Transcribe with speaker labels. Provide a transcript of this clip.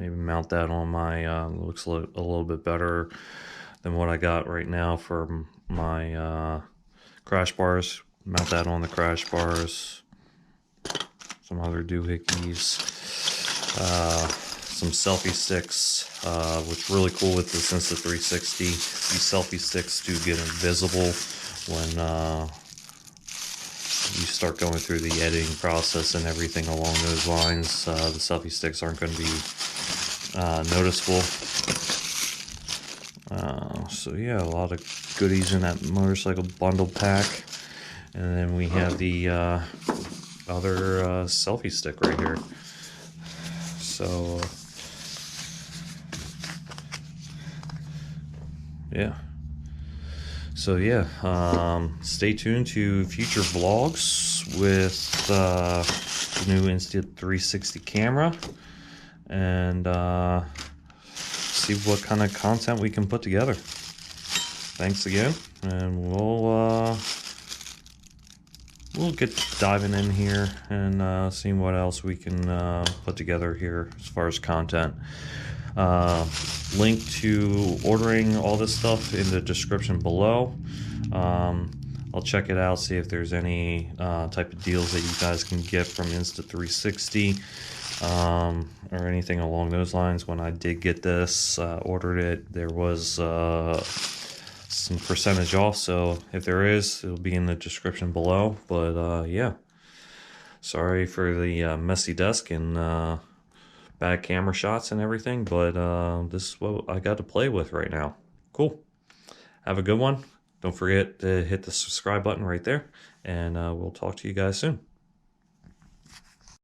Speaker 1: maybe mount that on my, looks a little bit better than what I got right now for my crash bars. Mount that on the crash bars. Some other doohickeys. Some selfie sticks, which is really cool with this Insta360. These selfie sticks do get invisible when you start going through the editing process and everything along those lines. The selfie sticks aren't going to be noticeable. So yeah, a lot of goodies in that motorcycle bundle pack. And then we have the other selfie stick right here. So yeah. So yeah, stay tuned to future vlogs with the new Insta360 camera, and see what kind of content we can put together. Thanks again, and we'll get diving in here and seeing what else we can put together here as far as content. Link to ordering all this stuff in the description below. I'll check it out, see if there's any type of deals that you guys can get from Insta360 or anything along those lines. When I did get this, ordered it, there was some percentage off, so if there is, it'll be in the description below. But yeah, sorry for the messy desk and bad camera shots and everything, but this is what I got to play with right now. Cool. Have a good one. Don't forget to hit the subscribe button right there, and we'll talk to you guys soon.